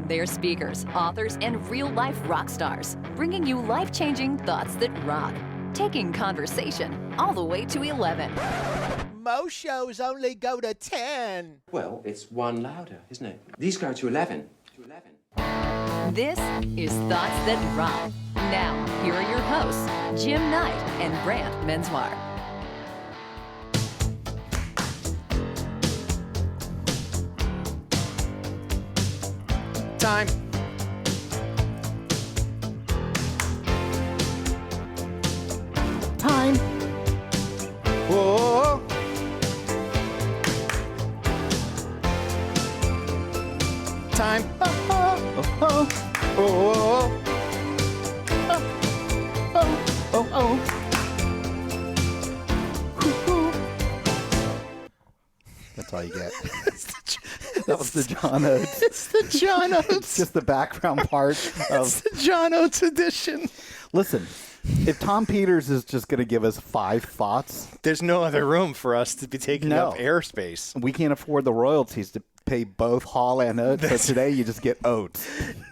They're speakers, authors, and real-life rock stars, bringing you life-changing thoughts that rock, taking conversation all the way to 11. Most shows only go to 10. Well, it's one louder, isn't it? These go to 11. This is Thoughts That Rock. Now, here are your hosts, Jim Knight and Brant Menswar. Time. Time. Whoa. Time. Oh. That's all you get. That was the John Oates. It's the John Oates. It's just the background part of It's the John Oates edition. Listen, if Tom Peters is just going to give us 5 thoughts, There's no other room for us to be taking No. up airspace. we can't afford the royalties to pay both Hall and Oates. So today you just get Oates.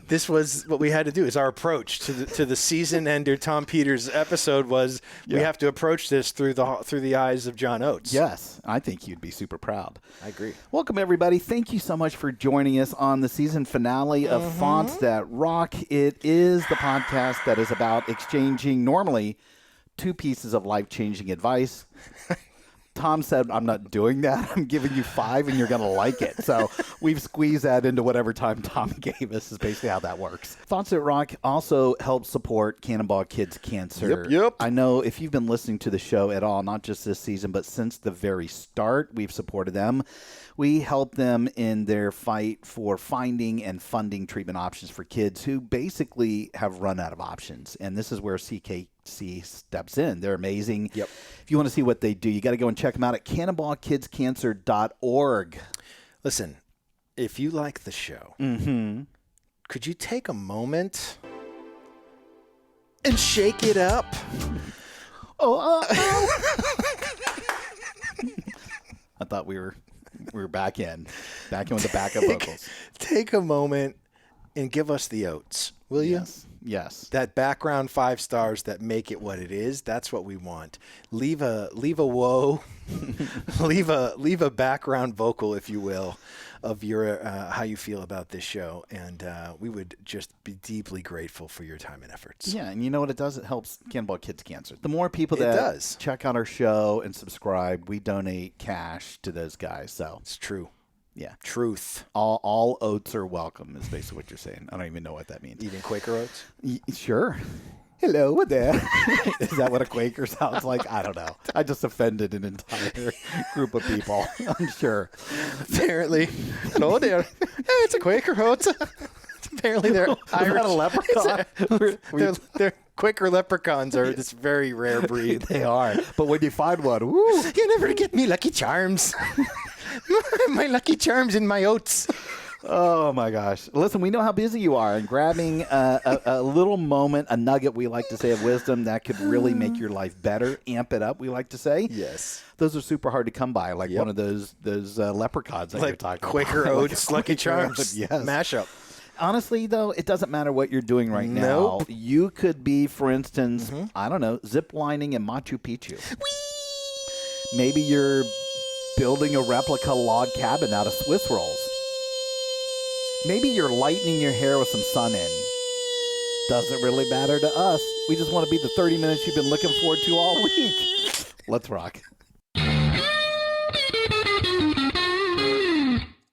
This was what we had to do. Is our approach to the season ender Tom Peters episode was we have to approach this through the eyes of John Oates. Yes, I think you'd be super proud. I agree. Welcome, everybody. Thank you so much for joining us on the season finale of Thoughts That Rock. It is the podcast that is about exchanging normally 2 pieces of life-changing advice. Tom said, I'm not doing that. I'm giving you 5 and you're going to like it. So we've squeezed that into whatever time Tom gave us is basically how that works. Thoughts at Rock also helps support Cannonball Kids Cancer. Yep. I know if you've been listening to the show at all, not just this season, but since the very start, we've supported them. We help them in their fight for finding and funding treatment options for kids who basically have run out of options. And this is where CKC steps in. They're amazing. Yep. If you want to see what they do, you got to go and check them out at cannonballkidscancer.org. Listen, if you like the show, could you take a moment and shake it up? I thought we were back in with the backup vocals. Take a moment and give us the oats, will you? Yes. That background 5 stars that make it what it is. That's what we want. Leave a whoa, leave a background vocal, if you will, of your how you feel about this show, and we would just be deeply grateful for your time and efforts. Yeah, and you know what it does? It helps Cannonball Kids Cancer. The more people It that does. check out our show and subscribe, we donate cash to those guys. So It's true. yeah, Truth. all oats are welcome is basically what you're saying. I don't even know what that means. Even Quaker oats. Sure. Hello there. Is that what a Quaker sounds like? I don't know. I just offended an entire group of people. I'm sure. Apparently. Hello there. Hey, it's a Quaker oats. Apparently they're Irish. Not a leprechaun. They're Quaker leprechauns are this very rare breed. They are. But when you find one, woo. You never get me Lucky Charms. My Lucky Charms in my oats. Oh, my gosh. Listen, we know how busy you are, and grabbing a little moment, a nugget, we like to say, of wisdom that could really make your life better, amp it up, we like to say. Yes. Those are super hard to come by, like one of those leprechauns that you're Like talking Quaker about. oats, Lucky Charms. Yes. Mashup. Honestly, though, it doesn't matter what you're doing right now. Nope. You could be, for instance, I don't know, zip lining in Machu Picchu. Maybe you're building a replica log cabin out of Swiss rolls. Maybe you're lightening your hair with some sun in. Doesn't really matter to us. We just want to be the 30 minutes you've been looking forward to all week. Let's rock.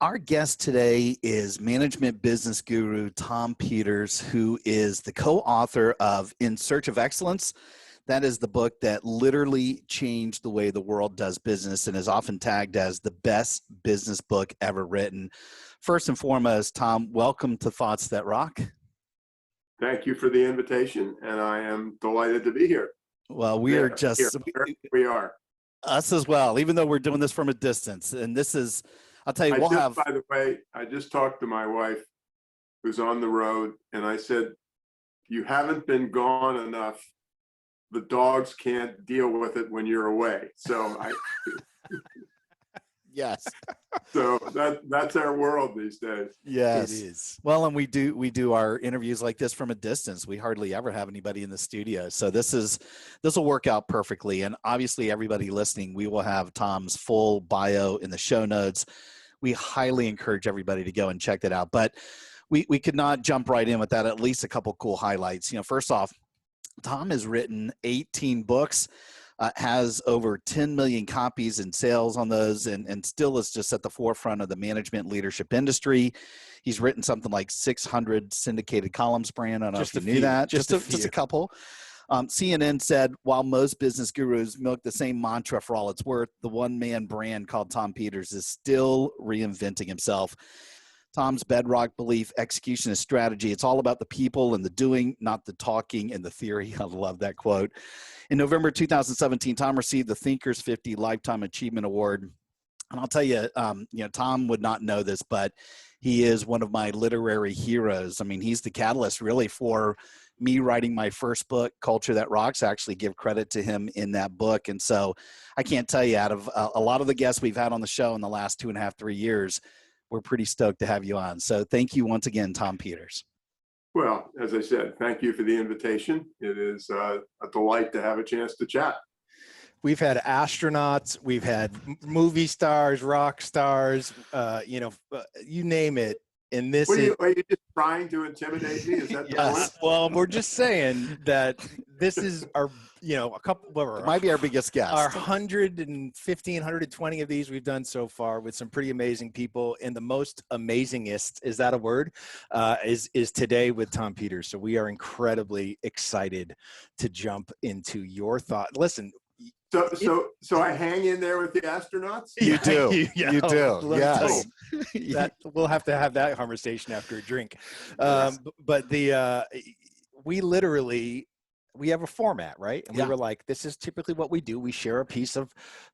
Our guest today is management business guru Tom Peters, who is the co-author of In Search of Excellence. That is the book that literally changed the way the world does business and is often tagged as the best business book ever written. First and foremost, Tom, welcome to Thoughts That Rock. Thank you for the invitation, and I am delighted to be here. Well, we are just We are. us as well, even though we're doing this from a distance. And this is, I'll tell you, By the way, I just talked to my wife who's on the road, and I said, you haven't been gone enough. The dogs can't deal with it when you're away. So Yes. So that's our world these days. Yes. It is. Well, and we do our interviews like this from a distance. We hardly ever have anybody in the studio. So this will work out perfectly. And obviously everybody listening, we will have Tom's full bio in the show notes. We highly encourage everybody to go and check that out. But we could not jump right in without at least a couple cool highlights. First off, Tom has written 18 books. Has over 10 million copies in sales on those, and still is just at the forefront of the management leadership industry. He's written something like 600 syndicated columns, Brian. I don't know if you knew that. Just a couple. CNN said, while most business gurus milk the same mantra for all it's worth, the one-man brand called Tom Peters is still reinventing himself. Tom's bedrock belief, execution is strategy. It's all about the people and the doing, not the talking and the theory. I love that quote. In November 2017, Tom received the Thinkers 50 Lifetime Achievement Award. And I'll tell you, Tom would not know this, but he is one of my literary heroes. I mean, he's the catalyst really for me writing my first book, Culture That Rocks. I actually give credit to him in that book. And so I can't tell you, out of a lot of the guests we've had on the show in the last 2.5, 3 years, we're pretty stoked to have you on. So thank you once again, Tom Peters. Well, as I said, thank you for the invitation. It is a delight to have a chance to chat. We've had astronauts, we've had movie stars, rock stars, you name it. And this are you just trying to intimidate me? Is that the point? Well, we're just saying that this is our, a couple. It might be our biggest guest. Our 115, 120 of these we've done so far with some pretty amazing people. And the most amazingest, is that a word? Is today with Tom Peters. So we are incredibly excited to jump into your thought. Listen. So I hang in there with the astronauts? You do. You do. Yes. We'll have to have that conversation after a drink. But we have a format, right? And we were like, this is typically what we do. We share a piece of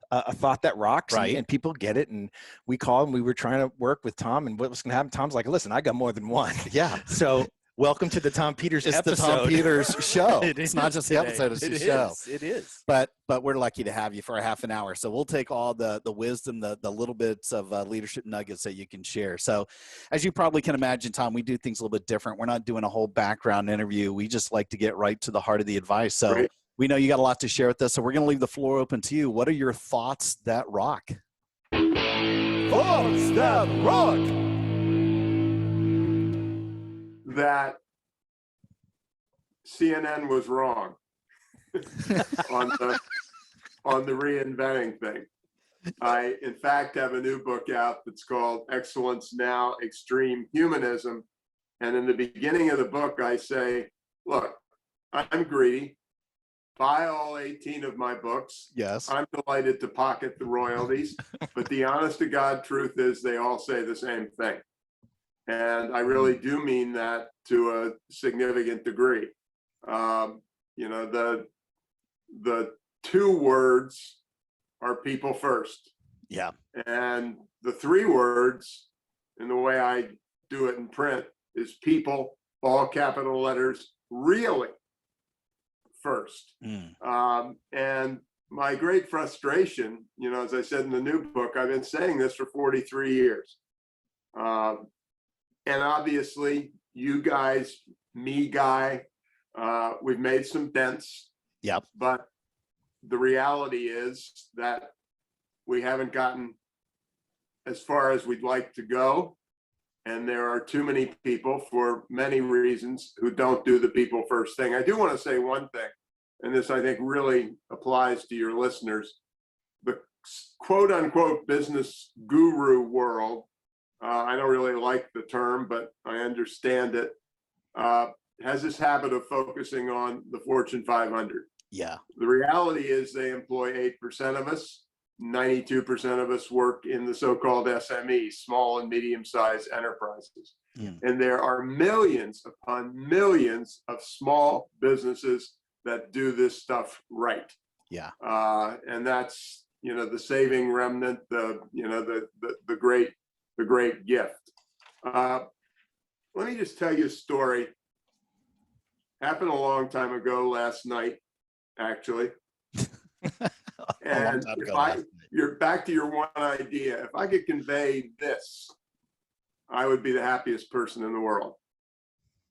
a thought that rocks, right? And people get it. And we called and we were trying to work with Tom. And what was going to happen? Tom's like, listen, I got more than one. Yeah. So welcome to the Tom Peters episode. It's the Tom Peters show. It's not just the episode, it's the show. It is. But we're lucky to have you for a half an hour. So we'll take all the wisdom, the little bits of leadership nuggets that you can share. So as you probably can imagine, Tom, we do things a little bit different. We're not doing a whole background interview. We just like to get right to the heart of the advice. So Great. We know you got a lot to share with us. So we're going to leave the floor open to you. What are your thoughts that rock? Thoughts that rock. That CNN was wrong on the reinventing thing. I, in fact, have a new book out that's called Excellence Now, Extreme Humanism. And in the beginning of the book, I say, look, I'm greedy. Buy all 18 of my books. Yes. I'm delighted to pocket the royalties. But the honest to God truth is they all say the same thing. And I really do mean that to a significant degree. The two words are people first. Yeah. And the three words, in the way I do it in print, is people, all capital letters, really first. And my great frustration, as I said in the new book, I've been saying this for 43 years. And obviously, you guys, me guy, we've made some dents. Yep. But the reality is that we haven't gotten as far as we'd like to go. And there are too many people, for many reasons, who don't do the people first thing. I do want to say one thing, and this I think really applies to your listeners. The quote unquote business guru world, I don't really like the term, but I understand it, has this habit of focusing on the Fortune 500. Yeah. The reality is they employ 8% of us. 92% of us work in the so-called SMEs, small and medium-sized enterprises. And there are millions upon millions of small businesses that do this stuff right. Yeah. And that's, the saving remnant, the great gift. Let me just tell you a story. Happened a long time ago, last night, actually. And you're back to your one idea. If I could convey this, I would be the happiest person in the world.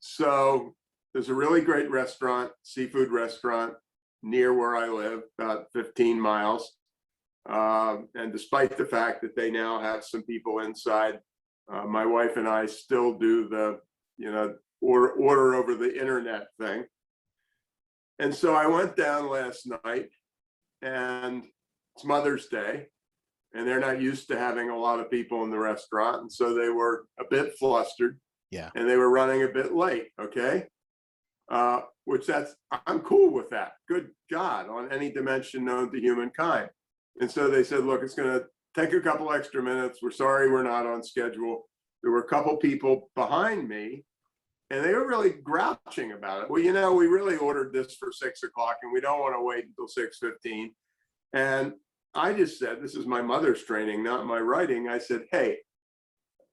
So there's a really great restaurant, seafood restaurant near where I live, about 15 miles. And despite the fact that they now have some people inside, my wife and I still do the, order over the internet thing. And so I went down last night, and it's Mother's Day, and they're not used to having a lot of people in the restaurant. And so they were a bit flustered. Yeah. And they were running a bit late. Okay. I'm cool with that. Good God, on any dimension known to humankind. And so they said, look, it's going to take a couple extra minutes. We're sorry we're not on schedule. There were a couple people behind me, and they were really grouching about it. Well, we really ordered this for 6 o'clock, and we don't want to wait until 6:15. And I just said, this is my mother's training, not my writing. I said, hey,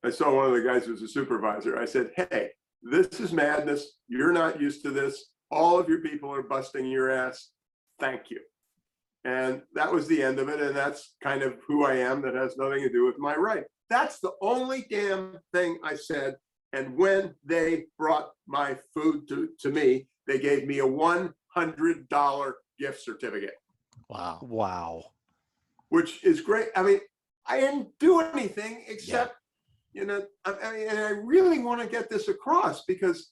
I saw one of the guys who was a supervisor. I said, hey, this is madness. You're not used to this. All of your people are busting your ass. Thank you. And that was the end of it. And that's kind of who I am. That has nothing to do with my right. That's the only damn thing I said. And when they brought my food to me, they gave me a $100 gift certificate. Wow. Which is great. I mean, I didn't do anything except, and I really want to get this across, because,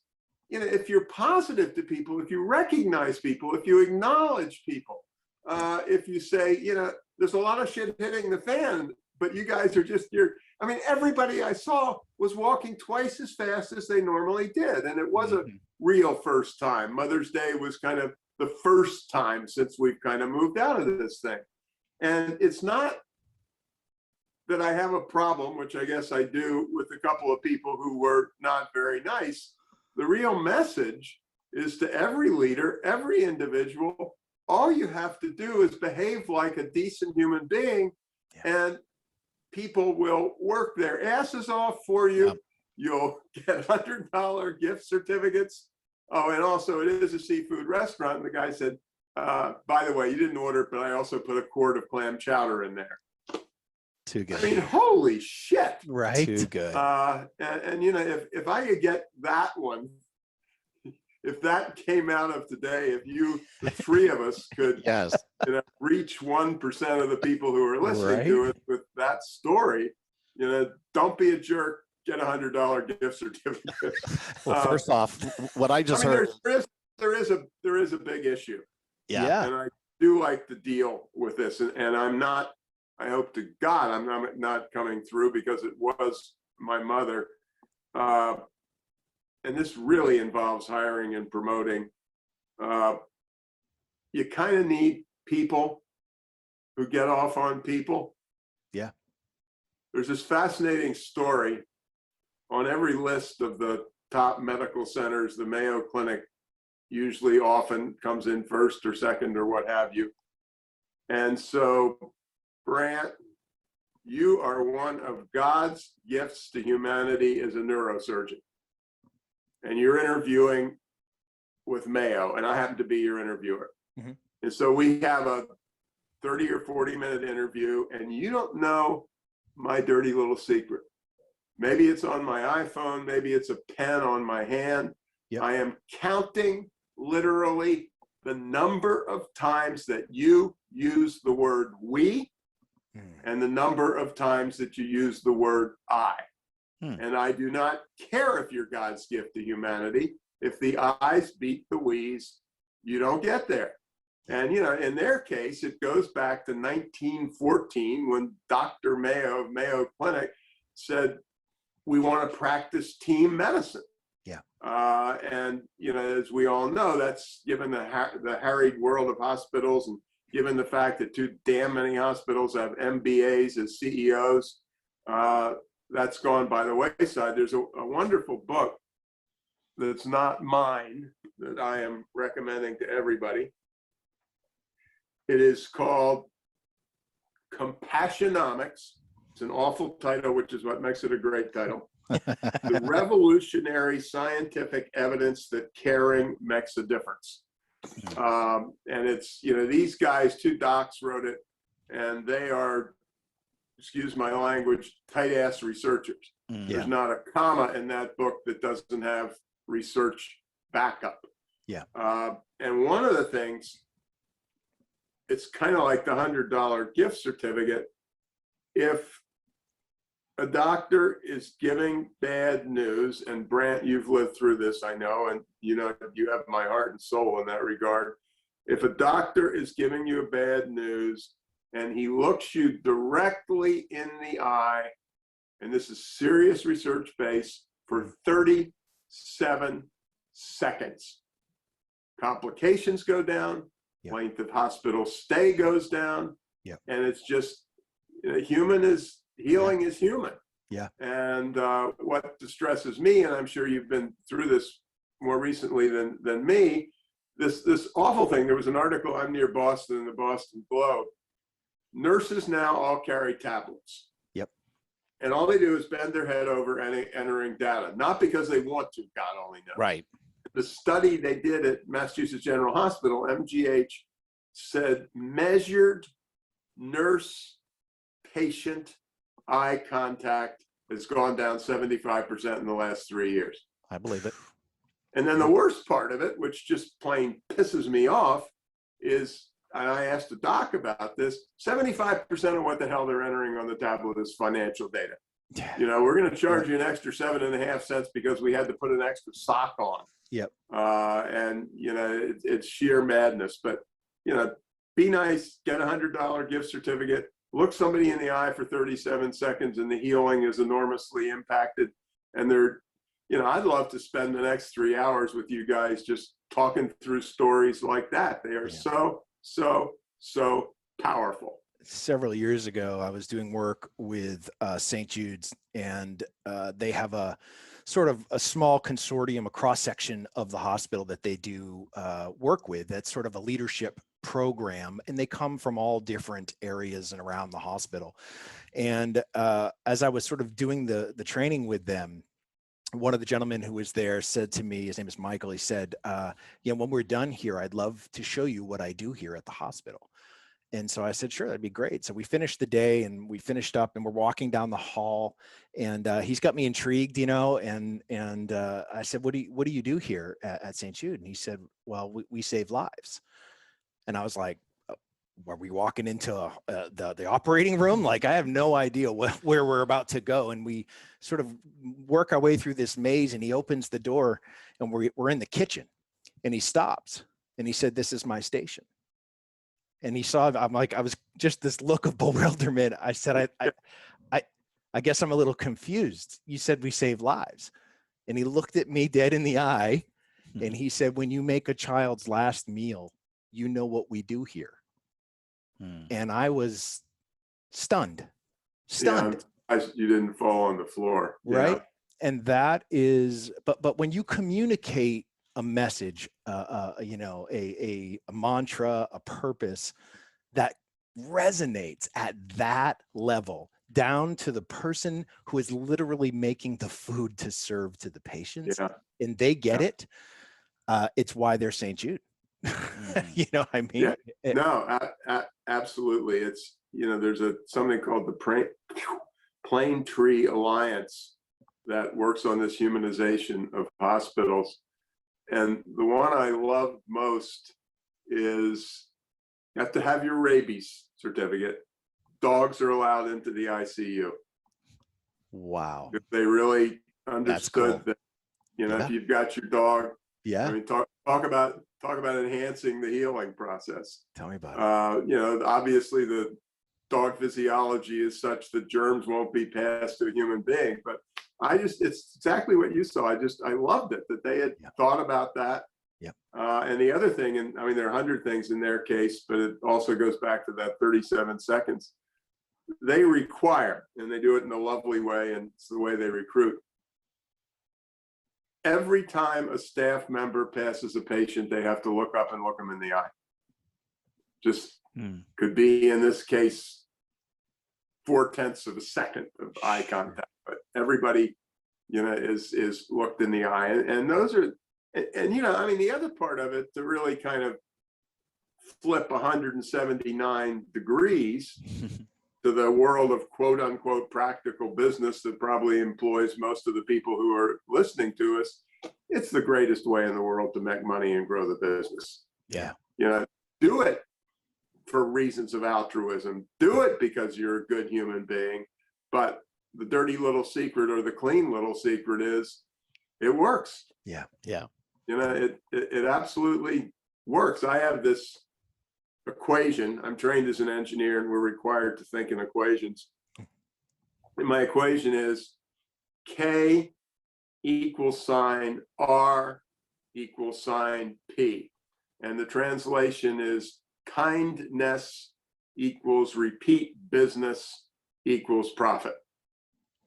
if you're positive to people, if you recognize people, if you acknowledge people, if you say, there's a lot of shit hitting the fan, but you guys are everybody I saw was walking twice as fast as they normally did. And it was a real first time. Mother's Day was kind of the first time since we've kind of moved out of this thing. And it's not that I have a problem, which I guess I do, with a couple of people who were not very nice. The real message is to every leader, every individual, all you have to do is behave like a decent human being, and people will work their asses off for you. Yep. You'll get $100 gift certificates. Oh, and also it is a seafood restaurant. And the guy said, by the way, you didn't order it, but I also put a quart of clam chowder in there. Too good. I mean, holy shit. Right. Too good. If I could get that one, if that came out of today, if the three of us could reach 1% of the people who are listening to it with that story, don't be a jerk, get $100 gift certificate. Well, first off, what I just heard. There is a big issue. Yeah. And I do like to deal with this, and I'm not, I hope to God I'm not coming through, because it was my mother. And this really involves hiring and promoting. You kind of need people who get off on people. Yeah. There's this fascinating story on every list of the top medical centers. The Mayo Clinic usually often comes in first or second or what have you. And so, Brant, you are one of God's gifts to humanity as a neurosurgeon. And you're interviewing with Mayo, and I happen to be your interviewer. Mm-hmm. And so we have a 30 or 40-minute interview, and you don't know my dirty little secret. Maybe it's on my iPhone, maybe it's a pen on my hand. Yep. I am counting literally the number of times that you use the word we and the number of times that you use the word I. And I do not care if you're God's gift to humanity. If the I's beat the we's, you don't get there. And, in their case, it goes back to 1914 when Dr. Mayo of Mayo Clinic said, we want to practice team medicine. Yeah. And, as we all know, that's given the harried world of hospitals, and given the fact that too damn many hospitals have MBAs as CEOs, that's gone by the wayside. There's a wonderful book that's not mine that I am recommending to everybody. It is called Compassionomics. It's an awful title, which is what makes it a great title. The revolutionary scientific evidence that caring makes a difference. And it's, these guys, two docs wrote it, and they are, excuse my language, tight ass researchers. There's not a comma in that book that doesn't have research backup. Yeah. And one of the things, it's kind of like the $100 gift certificate. If a doctor is giving bad news, and Brant, you've lived through this, I know, and you know, you have my heart and soul in that regard. If a doctor is giving you bad news and he looks you directly in the eye, and this is serious research based, for 37 seconds, complications go down, length of hospital stay goes down, and it's just, you know, healing is human. Yeah. And what distresses me, and I'm sure you've been through this more recently than me, this awful thing. There was an article, I'm near Boston, in the Boston Globe. Nurses now all carry tablets. Yep. And all they do is bend their head over and entering data, not because they want to, God only knows. Right. The study they did at Massachusetts General Hospital, MGH, said measured nurse-patient eye contact has gone down 75% in the last 3 years. I believe it. And then the worst part of it, which just plain pisses me off, is, and I asked the doc about this, 75% of what the hell they're entering on the tablet is financial data. You know, we're going to charge you an extra 7.5 cents because we had to put an extra sock on. Yep. And, you know, it's sheer madness. But, you know, be nice, get a $100 gift certificate, look somebody in the eye for 37 seconds, and the healing is enormously impacted. And they're, you know, I'd love to spend the next 3 hours with you guys just talking through stories like that. They are so powerful. Several years ago, I was doing work with St. Jude's, and they have a sort of a small consortium, a cross-section of the hospital that they do work with. That's sort of a leadership program, and they come from all different areas and around the hospital. And as I was sort of doing the training with them, one of the gentlemen who was there said to me, his name is Michael, he said, you know, when we're done here, I'd love to show you what I do here at the hospital. And so I said, sure, that'd be great. So we finished the day, and we finished up, and we're walking down the hall, and he's got me intrigued, you know, and I said, what do you do here at St. Jude? And he said, well, we save lives. And I was like, are we walking into the operating room? Like, I have no idea where we're about to go. And we sort of work our way through this maze, and he opens the door, and we're in the kitchen, and he stops, and he said, this is my station. And he saw, I'm like, I was just this look of bewilderment. I said, I guess I'm a little confused. You said we save lives. And he looked at me dead in the eye, and he said, when you make a child's last meal, you know what we do here. And I was stunned. Yeah, you didn't fall on the floor. Right. Yeah. And that is, but when you communicate a message, you know, a mantra, a purpose that resonates at that level, down to the person who is literally making the food to serve to the patients, and they get it, it's why they're St. Jude. You know what I mean? Yeah. No, absolutely. It's, you know, there's something called the Plane Tree Alliance that works on this humanization of hospitals. And the one I love most is you have to have your rabies certificate. Dogs are allowed into the ICU. Wow. If they really understood that, you know, if you've got your dog, I mean, talk about enhancing the healing process. Tell me about it. You know, obviously the dog physiology is such that germs won't be passed to a human being, but it's exactly what you saw. I loved it that they had thought about that. And the other thing, and I mean, there are 100 things in their case, but it also goes back to that 37 seconds. They require, and they do it in a lovely way, and it's the way they recruit. Every time a staff member passes a patient, they have to look up and look them in the eye. Just could be, in this case, 0.4 of a second of eye contact, but everybody, you know, is looked in the eye. And those are, and you know, I mean, the other part of it to really kind of flip 179 degrees to the world of quote unquote practical business that probably employs most of the people who are listening to us, it's the greatest way in the world to make money and grow the business. Yeah. You know, do it for reasons of altruism. Do it because you're a good human being. But the dirty little secret or the clean little secret is it works. Yeah. Yeah. You know, it absolutely works. I have this equation. I'm trained as an engineer and we're required to think in equations. And my equation is K equals sign R equals sign P. And the translation is kindness equals repeat business equals profit.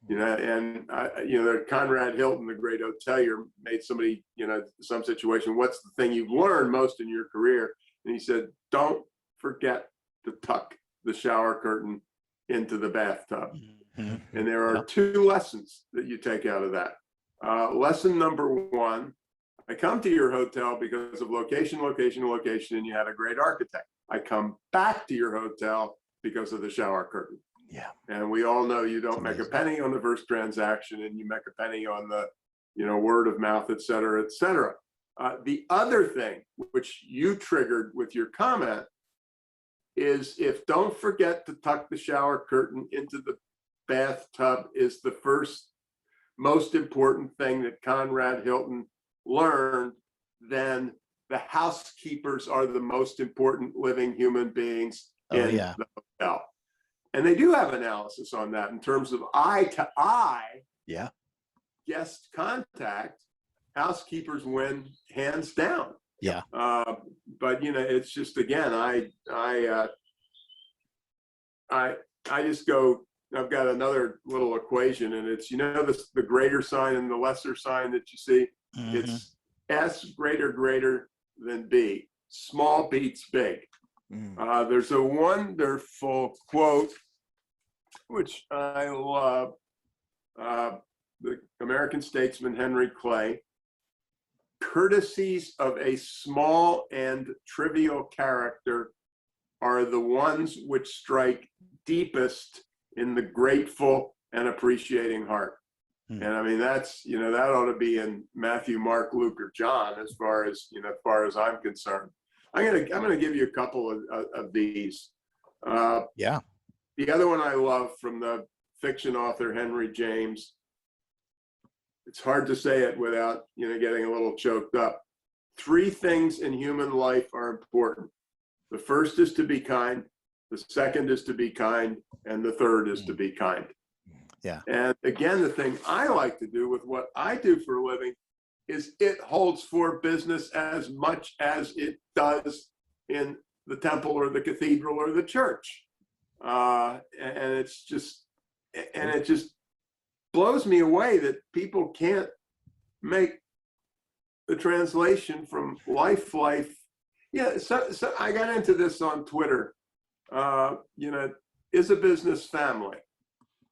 You know, and you know, Conrad Hilton, the great hotelier, made somebody, you know, some situation, what's the thing you've learned most in your career? And he said, don't forget to tuck the shower curtain into the bathtub. And there are two lessons that you take out of that. Lesson number one, I come to your hotel because of location, location, location, and you had a great architect. I come back to your hotel because of the shower curtain. Yeah. And we all know you don't make a penny on the first transaction and you make a penny on the, you know, word of mouth, et cetera, et cetera. The other thing, which you triggered with your comment, is if don't forget to tuck the shower curtain into the bathtub is the first most important thing that Conrad Hilton learned, then the housekeepers are the most important living human beings in the hotel. And they do have analysis on that in terms of eye to eye guest contact. Housekeepers win hands down. Yeah. But you know, it's just, again, I just go, I've got another little equation, and it's, you know, the greater sign and the lesser sign that you see, it's S greater than B. Small beats big. There's a wonderful quote, which I love, the American statesman Henry Clay: courtesies of a small and trivial character are the ones which strike deepest in the grateful and appreciating heart. And I mean, that's, you know, that ought to be in Matthew, Mark, Luke, or John, as far as, you know, as far as I'm concerned. I'm gonna give you a couple of these. The other one I love from the fiction author Henry James. It's hard to say it without, you know, getting a little choked up. 3 things in human life are important. The first is to be kind. The second is to be kind. And the third is to be kind. Yeah. And again, the thing I like to do with what I do for a living is it holds for business as much as it does in the temple or the cathedral or the church. And it's just, and it just blows me away that people can't make the translation from life. Yeah, so I got into this on Twitter. You know, is a business family.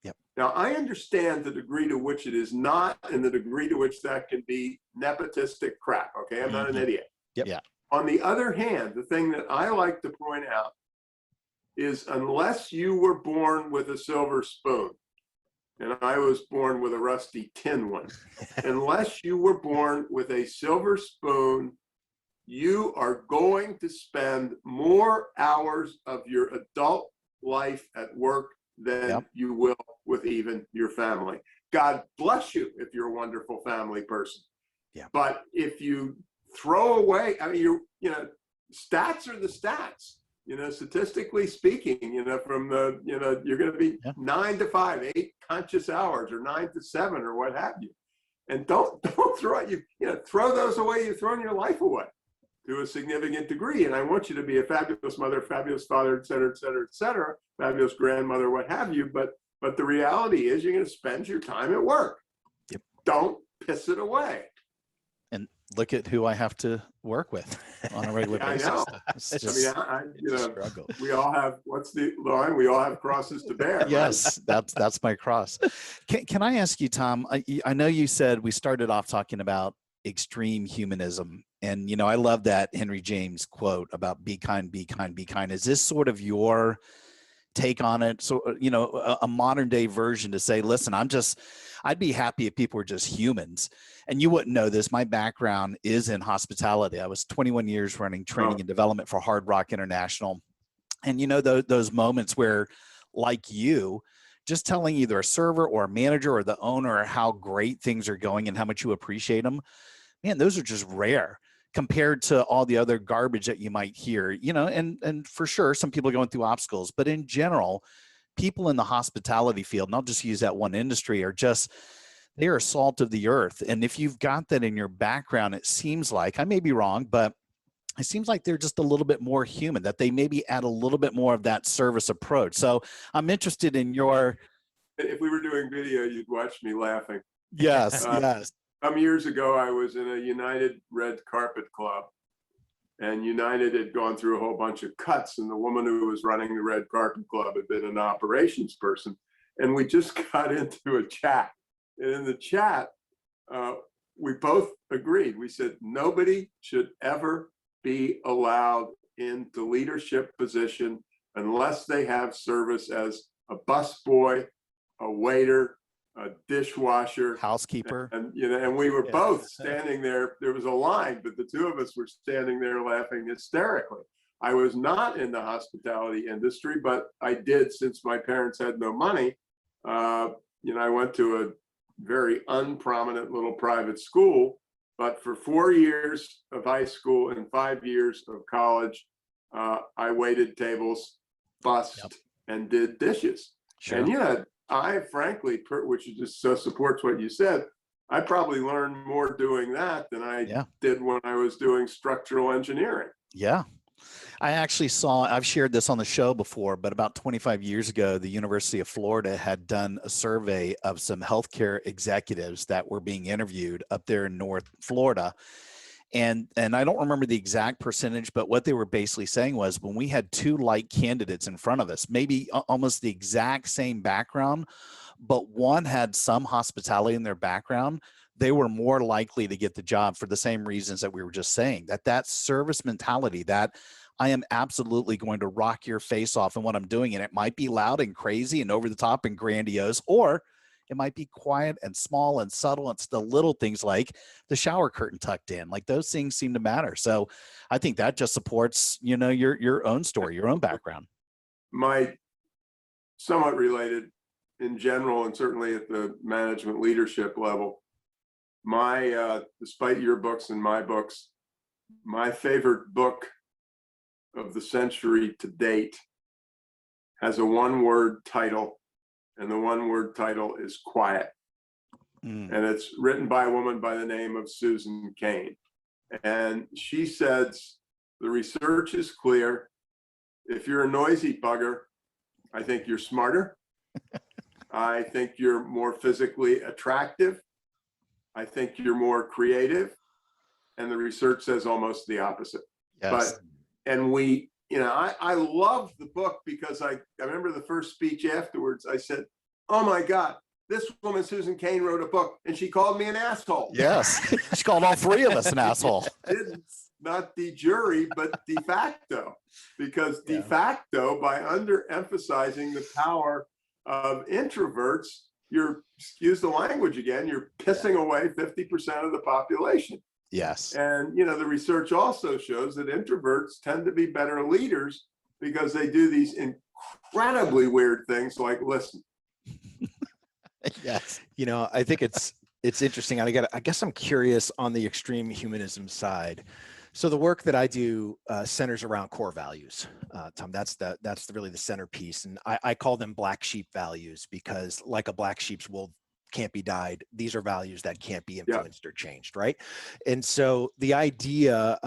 Yep. Now, I understand the degree to which it is not and the degree to which that can be nepotistic crap, okay? I'm not an idiot. Yep. Yeah. On the other hand, the thing that I like to point out is unless you were born with a silver spoon, and I was born with a rusty tin one, unless you were born with a silver spoon, you are going to spend more hours of your adult life at work than you will with even your family. God bless you if you're a wonderful family person. Yeah. But if you throw away, I mean, you know, stats are the stats. You know, statistically speaking, you know, from the, you know, you're going to be 9 to 5, 8 conscious hours, or 9 to 7, or what have you. And don't throw it, you know, throw those away. You're throwing your life away to a significant degree. And I want you to be a fabulous mother, fabulous father, et cetera, et cetera, et cetera, fabulous grandmother, what have you. But the reality is you're going to spend your time at work. Yep. Don't piss it away. And look at who I have to work with on a regular basis. I know. It's just, I mean, you know, struggle. we all have, what's the line? We all have crosses to bear. yes, that's my cross. Can I ask you, Tom? I know you said we started off talking about extreme humanism. And, you know, I love that Henry James quote about be kind, be kind, be kind. Is this sort of your take on it? So, you know, a modern day version to say, listen, I'd be happy if people were just humans. And you wouldn't know this. My background is in hospitality. I was 21 years running training and development for Hard Rock International. And, you know, those moments where, like you, just telling either a server or a manager or the owner how great things are going and how much you appreciate them, man, those are just rare compared to all the other garbage that you might hear, you know. And for sure, some people are going through obstacles, but in general, people in the hospitality field, and I'll just use that one industry, are just, they are salt of the earth. And if you've got that in your background, it seems like, I may be wrong, but it seems like they're just a little bit more human, that they maybe add a little bit more of that service approach. So I'm interested in your. If we were doing video, you'd watch me laughing. Yes, yes. Some years ago, I was in a United Red Carpet Club, and United had gone through a whole bunch of cuts, and the woman who was running the Red Carpet Club had been an operations person. And we just got into a chat. And in the chat, we both agreed. We said, nobody should ever be allowed into leadership position unless they have service as a busboy, a waiter, a dishwasher, Housekeeper. and you know, and we were both standing there. There was a line, but the two of us were standing there laughing hysterically. I was not in the hospitality industry, but I did, since my parents had no money. You know, I went to a very unprominent little private school, but for 4 years of high school and 5 years of college, I waited tables, bussed, and did dishes. Sure. And you know, I frankly, which just so supports what you said, I probably learned more doing that than I did when I was doing structural engineering. Yeah. I actually saw, I've shared this on the show before, but about 25 years ago, the University of Florida had done a survey of some healthcare executives that were being interviewed up there in North Florida. And I don't remember the exact percentage, but what they were basically saying was, when we had two like candidates in front of us, maybe almost the exact same background, but one had some hospitality in their background, they were more likely to get the job for the same reasons that we were just saying, that service mentality, that I am absolutely going to rock your face off in what I'm doing. And it might be loud and crazy and over the top and grandiose, or it might be quiet and small and subtle. It's the little things like the shower curtain tucked in, like those things seem to matter. So I think that just supports, you know, your own story, your own background. My somewhat related in general, and certainly at the management leadership level, my, despite your books and my books, my favorite book of the century to date has a one-word title, and the one-word title is quiet. And it's written by a woman by the name of Susan Cain. And she says, the research is clear. If you're a noisy bugger, I think you're smarter. I think you're more physically attractive. I think you're more creative. And the research says almost the opposite. Yes. And we, you know, I love the book because I remember the first speech afterwards, I said, oh my God, this woman, Susan Cain, wrote a book and she called me an asshole. Yes. She called all three of us an asshole. Didn't, not de jure, but de facto, because de facto, by underemphasizing the power of introverts, you're, excuse the language again, you're pissing away 50% of the population. Yes. And, you know, the research also shows that introverts tend to be better leaders because they do these incredibly weird things like listen. Yes. You know, I think it's interesting. I guess I'm curious on the extreme humanism side. So the work that I do centers around core values, Tom. That's really the centerpiece, and I call them black sheep values because, like a black sheep's wool can't be dyed, these are values that can't be influenced or changed, right? And so the idea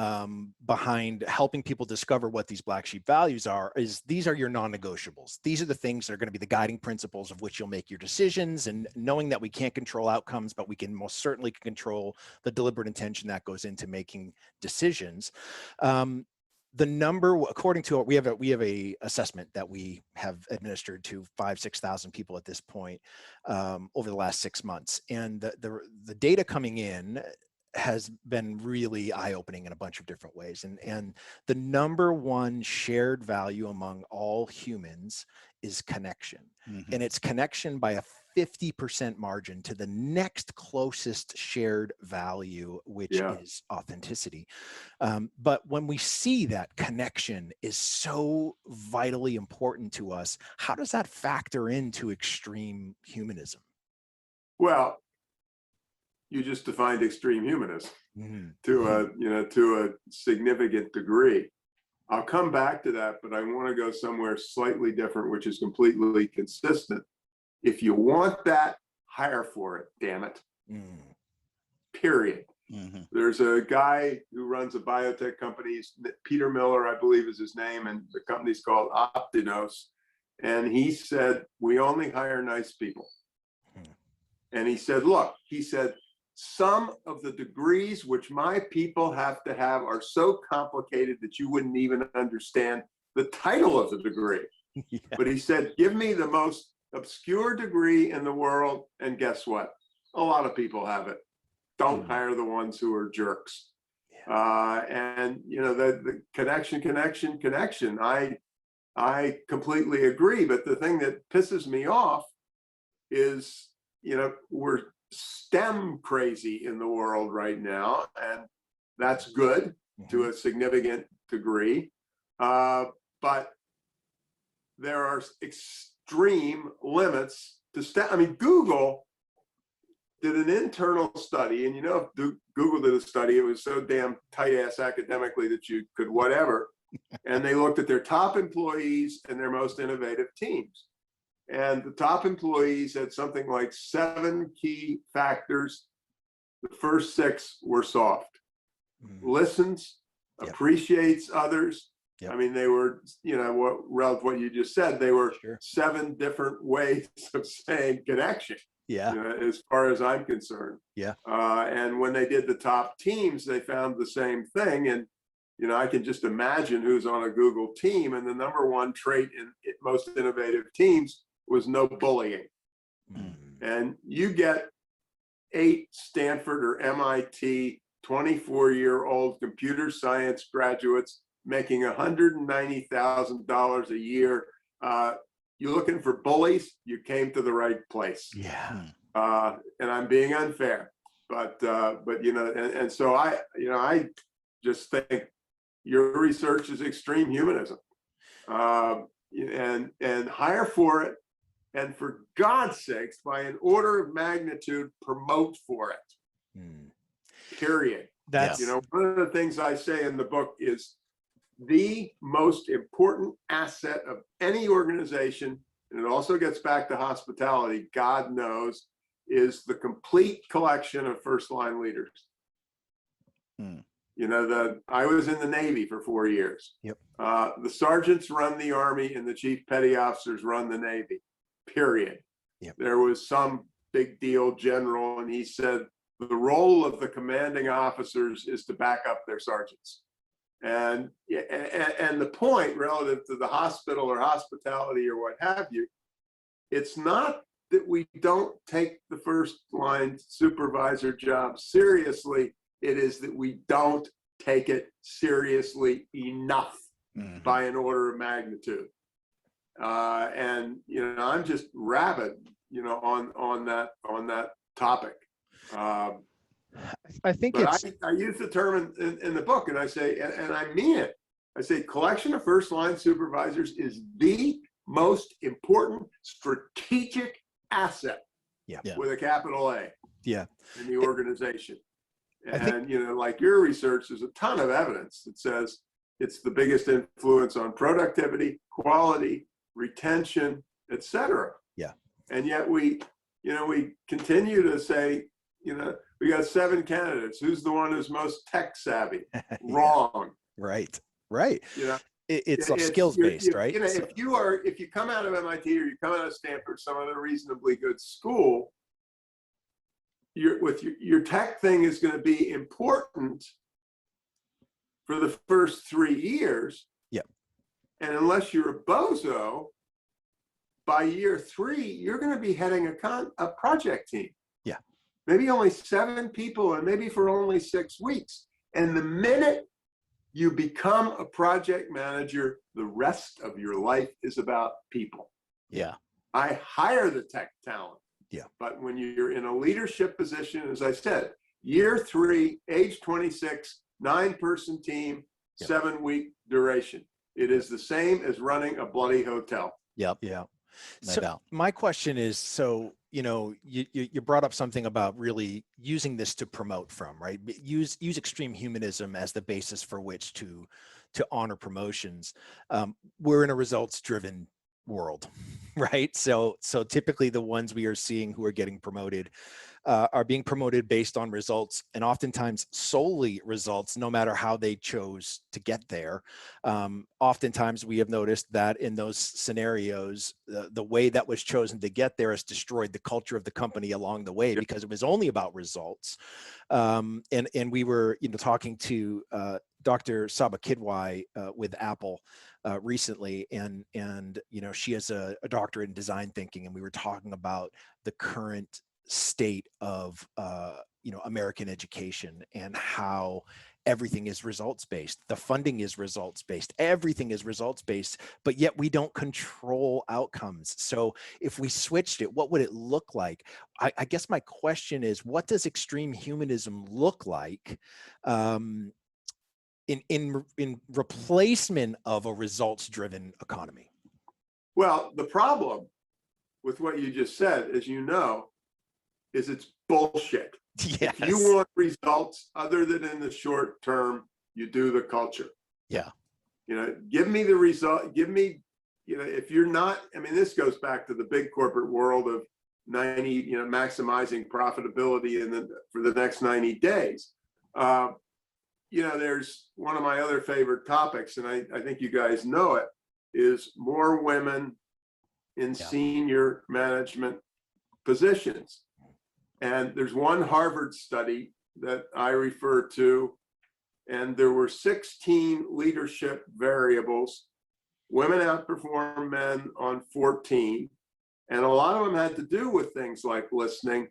behind helping people discover what these black sheep values are is these are your non-negotiables. These are the things that are going to be the guiding principles of which you'll make your decisions, and knowing that we can't control outcomes, but we can most certainly control the deliberate intention that goes into making decisions. The number, according to we have a assessment that we have administered to 5,000-6,000 people at this point over the last 6 months, and the data coming in has been really eye-opening in a bunch of different ways. And the number one shared value among all humans is connection. And it's connection by a 50% margin to the next closest shared value, which is authenticity. But when we see that connection is so vitally important to us, how does that factor into extreme humanism? Well, you just defined extreme humanism to a significant degree. I'll come back to that, but I want to go somewhere slightly different, which is completely consistent. If you want that, hire for it, damn it. Period. There's a guy who runs a biotech company, Peter Miller, I believe is his name, and the company's called Optinos. And he said, we only hire nice people. And he said, look, some of the degrees which my people have to have are so complicated that you wouldn't even understand the title of the degree. But he said, give me the most obscure degree in the world, and guess what? A lot of people have it. Don't hire the ones who are jerks. And the connection. I completely agree. But the thing that pisses me off is, we're STEM crazy in the world right now, and that's good to a significant degree. But there are extreme limits to STEM. I mean, Google did an internal study, and if Google did a study, it was so damn tight-ass academically that you could whatever. And they looked at their top employees and their most innovative teams. And the top employees had something like 7 key factors. The first 6 were soft. Listens, appreciates others. I mean, they were, what you just said, they were 7 different ways of saying connection. As far as I'm concerned. And when they did the top teams, they found the same thing. And, I can just imagine who's on a Google team. And the number one trait in most innovative teams was no bullying. And you get 8 Stanford or MIT 24-year-old computer science graduates making $190,000 a year. You're looking for bullies, you came to the right place. And I'm being unfair, but and so I just think your research is extreme humanism, and hire for it. And for God's sakes, by an order of magnitude, promote for it. Period. That's one of the things I say in the book is the most important asset of any organization, and it also gets back to hospitality, God knows, is the complete collection of first-line leaders. I was in the Navy for 4 years. The sergeants run the Army and the chief petty officers run the Navy. Period. There was some big deal general, and he said the role of the commanding officers is to back up their sergeants. And the point relative to the hospital or hospitality or what have you, it's not that we don't take the first line supervisor job seriously. It is that we don't take it seriously enough by an order of magnitude. And I'm just rabid, on that topic. I think but I use the term in the book, and I say, and I mean it. I say, collection of first line supervisors is the most important strategic asset. With a capital A. In the organization. And like your research, there's a ton of evidence that says it's the biggest influence on productivity, quality, retention, etc. And yet we continue to say, we got 7 candidates. Who's the one who's most tech savvy? Wrong. Right. It's skills based, right? If you come out of MIT or you come out of Stanford, some other reasonably good school, your tech thing is going to be important for the first 3 years. And unless you're a bozo, by year 3, you're going to be heading a project team. maybe only 7 people, and maybe for only 6 weeks. And the minute you become a project manager, the rest of your life is about people. Yeah. I hire the tech talent. Yeah. But when you're in a leadership position, as I said, year 3, age 26, 9-person team, 7-week duration. It is the same as running a bloody hotel. Yep. Yeah. No So doubt. my question is, so, you brought up something about really using this to promote from, right? Use extreme humanism as the basis for which to honor promotions. We're in a results driven world, right? So typically the ones we are seeing who are getting promoted are being promoted based on results, and oftentimes solely results, no matter how they chose to get there. Oftentimes we have noticed that in those scenarios, the way that was chosen to get there has destroyed the culture of the company along the way, because it was only about results. And we were talking to Dr. Saba Kidwai with Apple recently, and she has a doctorate in design thinking, and we were talking about the current state of American education and how everything is results based. The funding is results based. Everything is results based, but yet we don't control outcomes. So if we switched it, what would it look like? I guess my question is, what does extreme humanism look like in replacement of a results driven economy? Well, the problem with what you just said, as you know, is it's bullshit. Yes. If you want results other than in the short term, you do the culture. Yeah. Give me the result. Give me, if you're not, this goes back to the big corporate world of 90, maximizing profitability for the next 90 days. There's one of my other favorite topics, and I think you guys know it, is more women in senior management positions. And there's one Harvard study that I refer to, and there were 16 leadership variables. Women outperform men on 14, and a lot of them had to do with things like listening,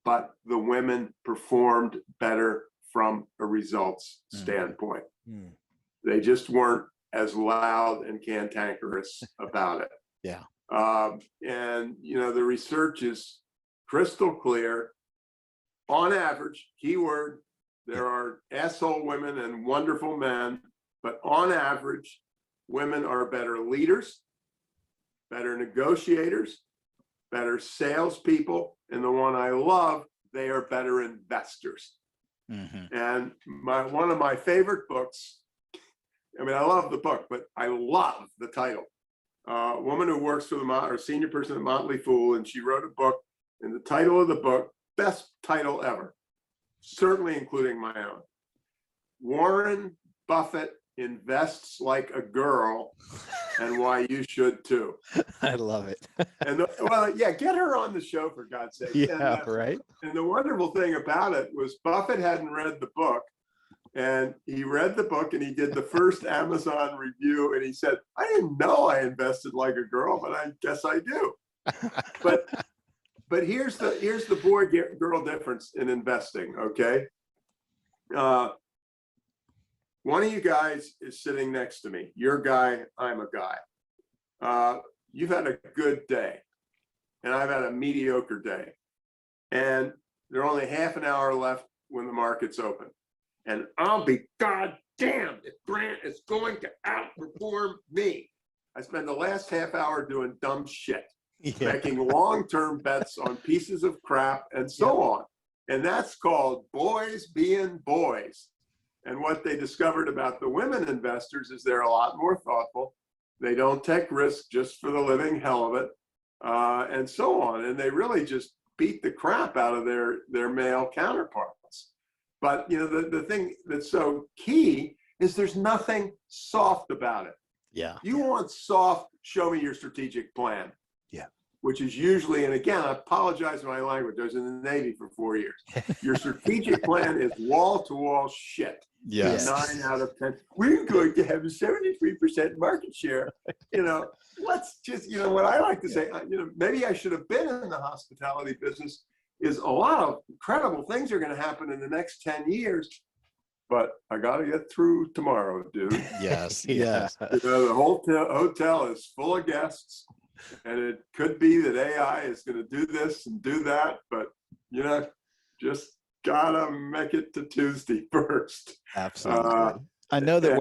but the women performed better from a results standpoint. They just weren't as loud and cantankerous about it. Yeah. And the research is crystal clear. On average, keyword, there are asshole women and wonderful men, but on average, women are better leaders, better negotiators, better salespeople, and the one I love, they are better investors. Mm-hmm. And one of my favorite books, I love the book, but I love the title. A woman who works for or senior person at Motley Fool, and she wrote a book, and the title of the book, best title ever, certainly including my own. Warren Buffett invests like a girl, and why you should too. I love it. And get her on the show, for God's sake. Yeah, right. And the wonderful thing about it was Buffett hadn't read the book, and he read the book, and he did the first Amazon review, and he said, I didn't know I invested like a girl, but I guess I do. But here's the boy girl difference in investing, okay? One of you guys is sitting next to me. You're a guy, I'm a guy. You've had a good day, and I've had a mediocre day. And there's only half an hour left when the market's open. And I'll be goddamn if Grant is going to outperform me. I spend the last half hour doing dumb shit. Making long-term bets on pieces of crap and so on. And that's called boys being boys. And what they discovered about the women investors is they're a lot more thoughtful. They don't take risks just for the living hell of it, and so on. And they really just beat the crap out of their male counterparts. But the thing that's so key is there's nothing soft about it. Yeah. You want soft, show me your strategic plan. Which is usually, and again, I apologize for my language, I was in the Navy for 4 years. Your strategic plan is wall-to-wall shit. Yes. 9 out of 10. We're going to have a 73% market share. Let's just, what I like to say, maybe I should have been in the hospitality business is a lot of incredible things are going to happen in the next 10 years. But I got to get through tomorrow, dude. Yes. Yeah. Yes. You know, the whole hotel is full of guests, and it could be that AI is going to do this and do that. But, you know, just got to make it to Tuesday first. Absolutely. I know that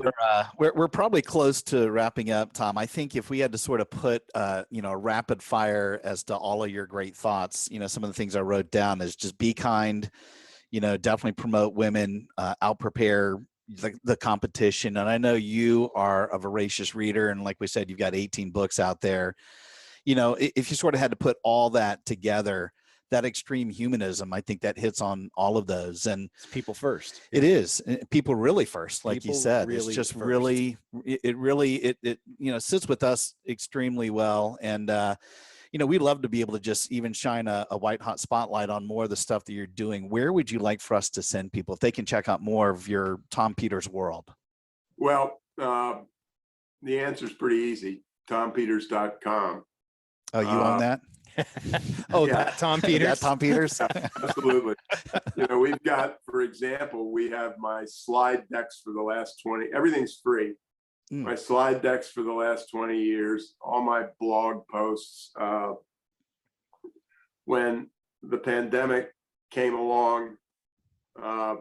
we're probably close to wrapping up, Tom. I think if we had to sort of put rapid fire as to all of your great thoughts, some of the things I wrote down is just be kind, definitely promote women, out prepare the competition. And I know you are a voracious reader, and like we said, you've got 18 books out there. If you sort of had to put all that together, that extreme humanism, I think that hits on all of those. And It's people first. it is people really first, like you People said. really It's just first. really, it sits with us extremely well. And we'd love to be able to just even shine a white hot spotlight on more of the stuff that you're doing. Where would you like for us to send people if they can check out more of your Tom Peters world? Well, the answer is pretty easy. TomPeters.com. Oh, you own that? Oh, Yeah. that Tom Peters. That Tom Peters? Absolutely. We've got, for example, we have my slide decks for the last 20, everything's free. My slide decks for the last 20 years, all my blog posts. When the pandemic came along, I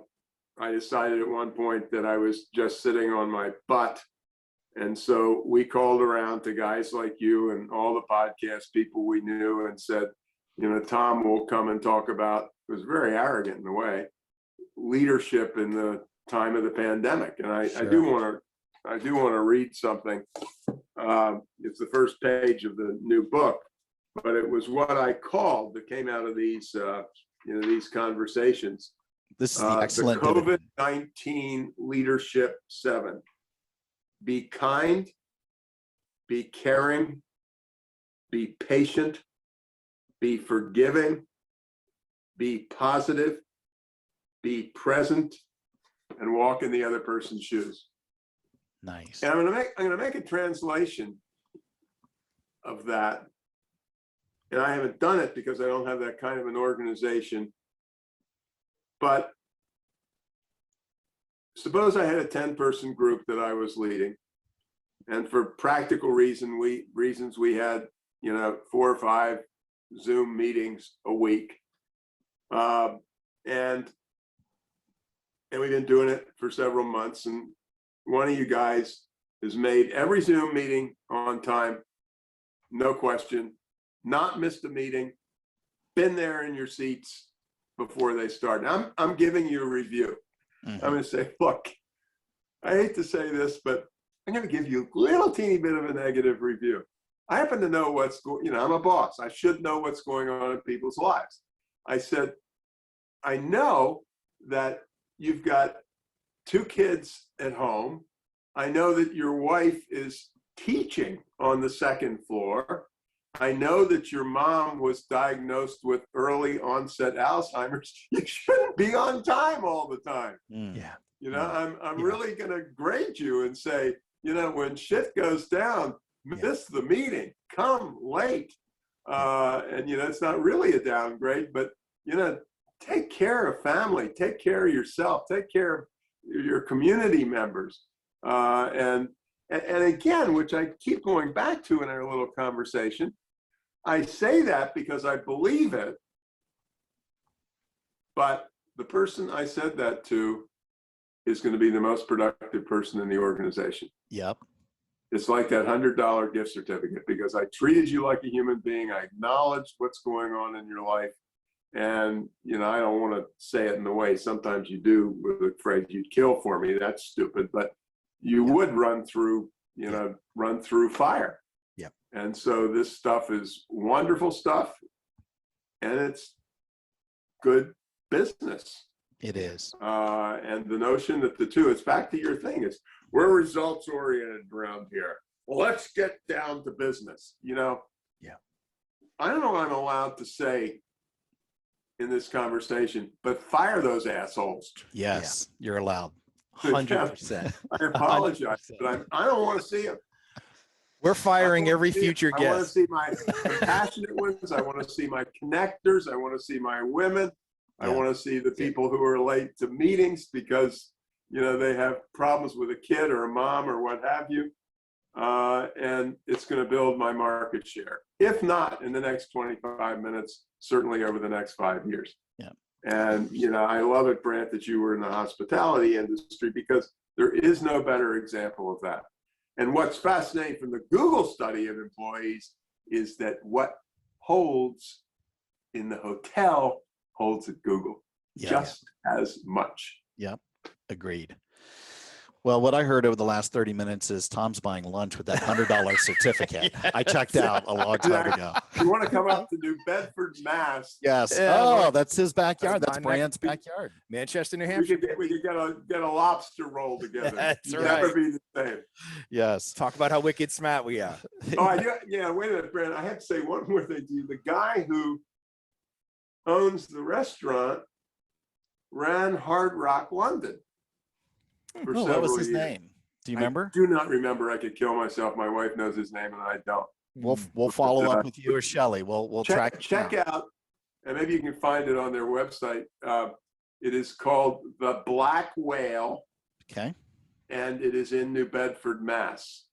decided at one point that I was just sitting on my butt. And so we called around to guys like you and all the podcast people we knew and said, Tom will come and talk about, it was very arrogant in a way, leadership in the time of the pandemic. And I do want to read something. It's the first page of the new book, but it was what I called that came out of these conversations. This is the excellent the COVID-19 Leadership 7. Be kind, be caring, be patient, be forgiving, be positive, be present, and walk in the other person's shoes. Nice. And I'm gonna make a translation of that. And I haven't done it because I don't have that kind of an organization. But suppose I had a 10-person group that I was leading, and for practical reasons we had 4 or 5 Zoom meetings a week, and we've been doing it for several months. And one of you guys has made every Zoom meeting on time, no question, not missed a meeting, been there in your seats before they start. Now I'm giving you a review. Mm-hmm. I'm going to say, look, I hate to say this, but I'm going to give you a little teeny bit of a negative review. I happen to know what's going, I'm a boss. I should know what's going on in people's lives. I said, I know that you've got 2 kids at home. I know that your wife is teaching on the 2nd floor. I know that your mom was diagnosed with early onset Alzheimer's. You shouldn't be on time all the time. Yeah. I'm really going to grade you and say, when shit goes down, miss the meeting, come late. And, it's not really a downgrade, but, take care of family, take care of yourself, take care of your community members. And again, which I keep going back to in our little conversation, I say that because I believe it, but the person I said that to is going to be the most productive person in the organization. Yep. It's like that $100 gift certificate, because I treated you like a human being. I acknowledged what's going on in your life. And, I don't want to say it in the way sometimes you do with the phrase, you'd kill for me. That's stupid, but you would run through fire. Yep. And so this stuff is wonderful stuff, and it's good business. It is. And the notion that the two, it's back to your thing, is we're results oriented around here. Well, let's get down to business. Yeah. I don't know what I'm allowed to say in this conversation, but fire those assholes. Yes, you're allowed. 100%. I apologize, 100%. but I don't want to see them. We're firing every future I want to guest. see my compassionate ones. I want to see my connectors. I want to see my women. I want to see the people who are late to meetings because, they have problems with a kid or a mom or what have you. And it's going to build my market share. If not in the next 25 minutes, certainly over the next 5 years. Yeah. And, I love it, Brant, that you were in the hospitality industry because there is no better example of that. And what's fascinating from the Google study of employees is that what holds in the hotel holds at Google just as much. Yep. Agreed. Well, what I heard over the last 30 minutes is Tom's buying lunch with that $100 certificate. I checked out a long time ago. You want to come up to New Bedford, Mass? Yes. Yeah, That's his backyard. That's That's my Brand's backyard. Manchester, New We Hampshire. could get a lobster roll together. That's It'd right. Never be the same. Yes. Talk about how wicked smart we are. Oh, wait a minute, Brent. I have to say one more thing to you. The guy who owns the restaurant ran Hard Rock London for Oh, several what was his years. name? Do you remember? I do not remember. I could kill myself. My wife knows his name, and I don't. We'll follow up with you or Shelley. We'll track. Check out, and maybe you can find it on their website. It is called The Black Whale, Okay. and it is in New Bedford, Mass.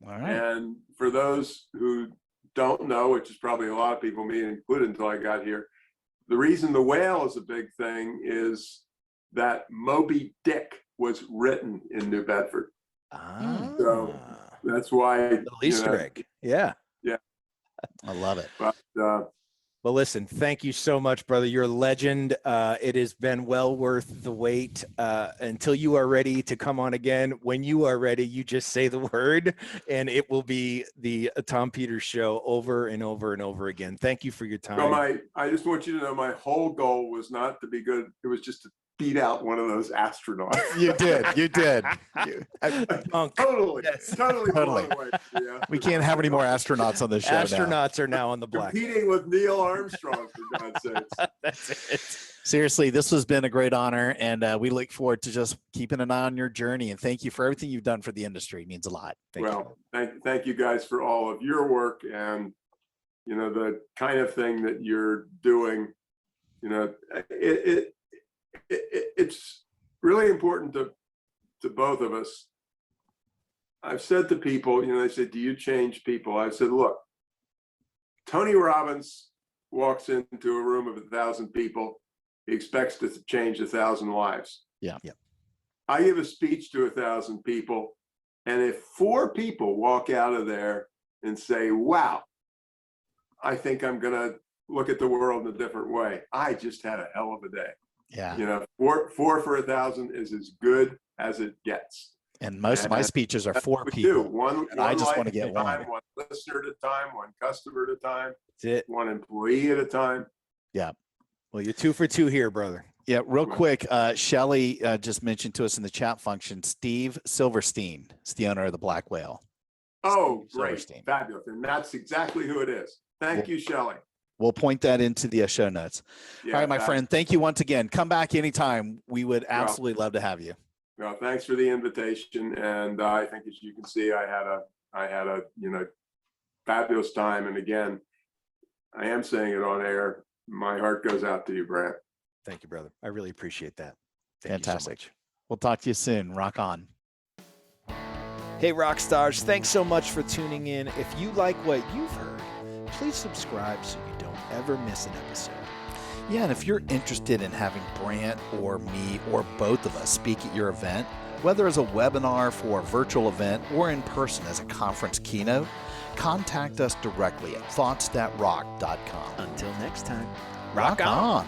All right. And for those who don't know, which is probably a lot of people, me included until I got here, the reason the whale is a big thing is that Moby Dick was written in New Bedford. So that's why. Little Easter egg. Yeah. I love it. But Well, listen, thank you so much, brother. You're a legend. It has been well worth the wait. Until you are ready to come on again. When you are ready, you just say the word, and it will be the Tom Peters Show over and over and over again. Thank you for your time. so I just want you to know my whole goal was not to be good. It was just to beat out one of those astronauts. You did. Totally. Yes. Totally. Totally. blown away. Yeah. We can't have any more astronauts on the show now. Astronauts are now on the block. Competing with Neil Armstrong, for God's sakes. That's it. Seriously, this has been a great honor, and we look forward to just keeping an eye on your journey. And thank you for everything you've done for the industry. It means a lot. Thank you guys for all of your work and, the kind of thing that you're doing. It's really important to both of us. I've said to people, they said, do you change people? I said, look, Tony Robbins walks into a room of 1,000 people. He expects to change 1,000 lives. Yeah. I give a speech to 1,000 people. And if 4 people walk out of there and say, wow, I think I'm going to look at the world in a different way, I just had a hell of a day. Yeah. 4 for 1,000 is as good as it gets. And most of my speeches are That's for what we people. do. One I just life want to at get a time, one. one listener at a time, one customer at a time, That's it. one employee at a time. Well, you're 2 for 2 here, brother. Yeah, real quick, Shelley just mentioned to us in the chat function, Steve Silverstein is the owner of the Black Whale. Oh, Steve great. Silverstein. Fabulous. And that's exactly who it is. Thank you, Shelley. We'll point that into the show notes. Yeah, All right, my friend, thank you once again. Come back anytime. We would absolutely love to have you. Well, thanks for the invitation. And I think, as you can see, I had a fabulous time. And again, I am saying it on air. My heart goes out to you, Brant. Thank you, brother. I really appreciate that. Thank you so Fantastic. much. We'll talk to you soon. Rock on. Hey, rock stars, thanks so much for tuning in. If you like what you've heard, please subscribe so you don't ever miss an episode. Yeah, and if you're interested in having Brant or me or both of us speak at your event, whether as a webinar for a virtual event or in person as a conference keynote, contact us directly at thoughtsthatrock.com. Until next time, Rock on.